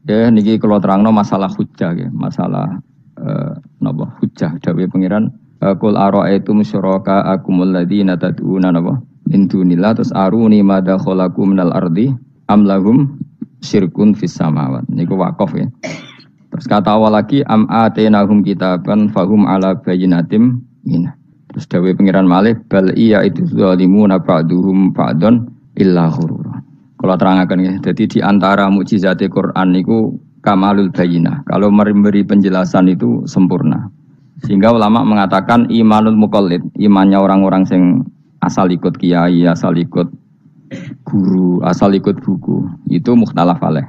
Ya niki kalau terangno masalah hujjah ya, masalah napa hujjah dawuh pangeran qul ara'aytum syuraka akumul ladzina tad'una napa min dunillah terus aruni madza khalaqu minal ardi am lahum syirkun fis samawat niku wakaf ya. Terus kata awal lagi am atainahum kitaban fahum ala bayyinatim min. Terus dawuh pangeran malih bal iya itu zalimuna ba'duhum ba'dun illa ghurura. Kalau terangkan ya, jadi di antara mukjizat Quran itu kamalul bayyinah. Kalau memberi penjelasan itu sempurna. Sehingga ulama mengatakan imanul muqallid, imannya orang-orang yang asal ikut kiai, asal ikut guru, asal ikut buku, itu mukhtalaf alaih.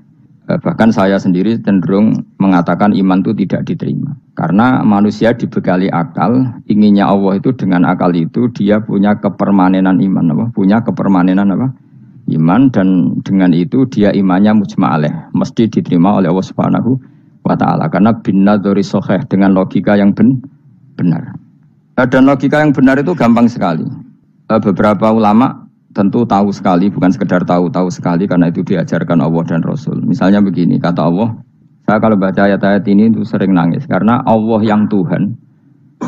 Bahkan saya sendiri cenderung mengatakan iman itu tidak diterima. Karena manusia dibekali akal, inginnya Allah itu dengan akal itu dia punya kepermanenan iman, apa? Punya kepermanenan apa? Iman, dan dengan itu dia imannya mujma'aleh, mesti diterima oleh Allah Subhanahu wa ta'ala karena binnadzari shahih, dengan logika yang benar. Dan logika yang benar itu gampang sekali. Beberapa ulama tentu tahu sekali, bukan sekedar tahu sekali karena itu diajarkan Allah dan Rasul. Misalnya begini, kata Allah, saya kalau baca ayat-ayat ini itu sering nangis karena Allah yang Tuhan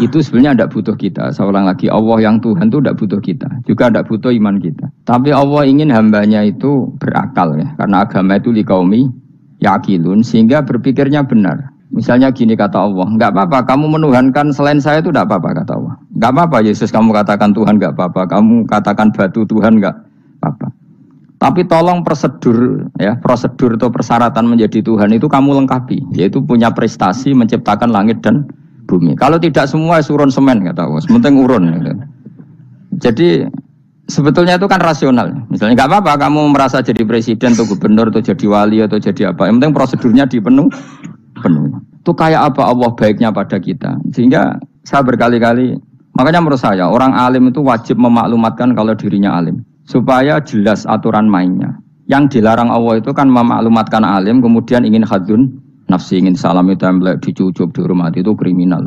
itu sebenarnya tidak butuh kita. Saya ulang lagi, Allah yang Tuhan itu tidak butuh kita, juga tidak butuh iman kita. Tapi Allah ingin hambanya itu berakal ya, karena agama itu liqaumi yaqilun, sehingga berpikirnya benar. Misalnya gini kata Allah, enggak apa-apa kamu menuhankan selain saya itu tidak apa-apa kata Allah. Enggak apa-apa Yesus kamu katakan Tuhan enggak apa-apa, kamu katakan batu Tuhan enggak apa-apa. Tapi tolong prosedur atau persyaratan menjadi Tuhan itu kamu lengkapi, yaitu punya prestasi menciptakan langit dan bumi. Kalau tidak semua surun semen kata Allah, sementing urun. Gitu. Jadi sebetulnya itu kan rasional. Misalnya nggak apa-apa kamu merasa jadi presiden atau gubernur atau jadi wali atau jadi apa. Yang penting prosedurnya dipenuh. Itu kayak apa Allah baiknya pada kita. Sehingga saya berkali-kali, makanya menurut saya orang alim itu wajib memaklumatkan kalau dirinya alim supaya jelas aturan mainnya. Yang dilarang Allah itu kan memaklumatkan alim kemudian ingin hadun nafsi, ingin salami template, dicucuk, dihormati, itu kriminal.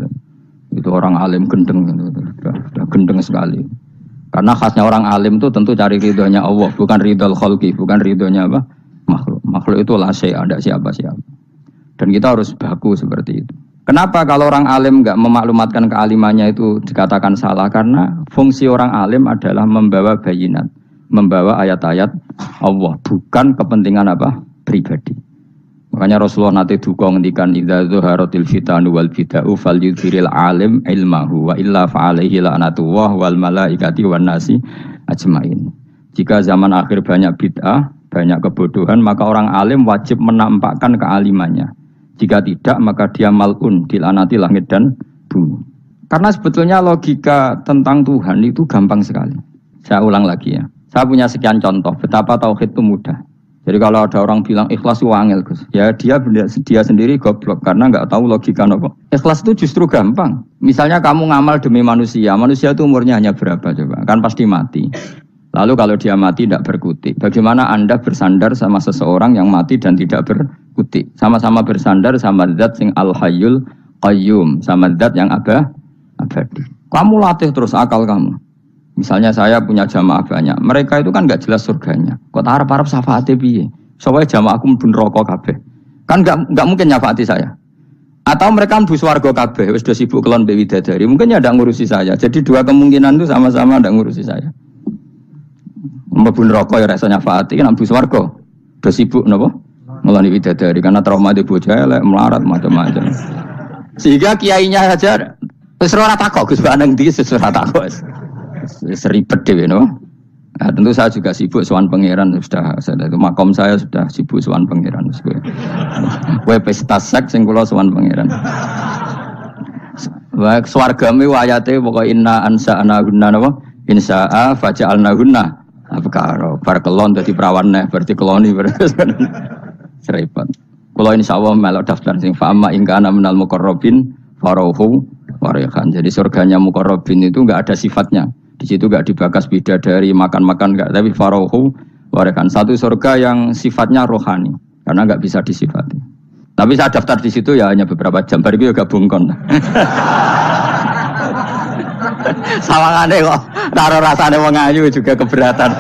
Itu orang alim gendeng, sudah gendeng sekali. Karena khasnya orang alim itu tentu cari ridhonya Allah, bukan ridhol khalqi, bukan ridhonya apa? Makhluk. Makhluk itu la syai', ada siapa-siapa. Dan kita harus baku seperti itu. Kenapa kalau orang alim enggak memaklumatkan kealimannya itu dikatakan salah? Karena fungsi orang alim adalah membawa bayinat, membawa ayat-ayat Allah, bukan kepentingan apa? Pribadi. Makanya Rasulullah nanti duka ngendikan idza zuharatil fitanu wal bid'u falyudhiril alim ilmahu wa illa fa'alaihi la'natullah wal malaikati wan nasi ajmain. Jika zaman akhir banyak bid'ah, banyak kebodohan, maka orang alim wajib menampakkan kealimannya. Jika tidak, maka dia mal'un, dilaknati langit dan bumi. Karena sebetulnya logika tentang Tuhan itu gampang sekali. Saya ulang lagi ya. Saya punya sekian contoh betapa tauhid itu mudah. Jadi kalau ada orang bilang ikhlas itu angel, Gus. Ya dia sendiri goblok karena nggak tahu logika apa. Ikhlas itu justru gampang. Misalnya kamu ngamal demi manusia itu umurnya hanya berapa coba? Kan pasti mati. Lalu kalau dia mati tidak berkutik. Bagaimana Anda bersandar sama seseorang yang mati dan tidak berkutik? Sama-sama bersandar sama zat sing al-hayyul qayyum, sama zat yang abadi. Kamu latih terus akal kamu. Misalnya saya punya jamaah banyak, mereka itu kan nggak jelas surganya. Kok harap-harap syafaatnya piye? Soalnya jamaahku mlebu neraka kabeh. Kan nggak mungkin nyafaati saya. Atau mereka mlebu swarga kabeh, wis do sibuk kelon mbek widadari. Mungkin ya ndak ngurusi saya. Jadi dua kemungkinan itu sama-sama ndak ngurusi saya. Mlebu neraka ya rasa nyafaati, kan mlebu swarga do sibuk napa? Ngeloni widadari karena trauma di bocah elek, melarat macam-macam. Sehingga kiainya saja wis ora takok Gus Baneng iki wis ora takok. Seribet deh, no? Nah, tentu saya juga sibuk sowan pangeran sudah itu makom saya sudah sibuk sowan pangeran. Kowe pesta seks sing kula sowan pangeran. Wa swargame ayate pokoke inna ansa'na gunna napa? Insa'a faja'alna gunna. Apakah bar kelon dadi perawan neh berarti keloni berarti. Seribet. Kula insyaallah melok daftar sing fa'ama in kana minal muqarrabin farauhu warihan. Jadi surganya muqarrabin itu enggak ada sifatnya. Di situ enggak dibakas bidadari, makan-makan enggak, tapi farauhu warihan. Satu surga yang sifatnya rohani karena enggak bisa disifati. Tapi saya daftar di situ ya hanya beberapa jam, baru itu gabung kon. Sawangane kok karo rasane wong ayu juga keberatan.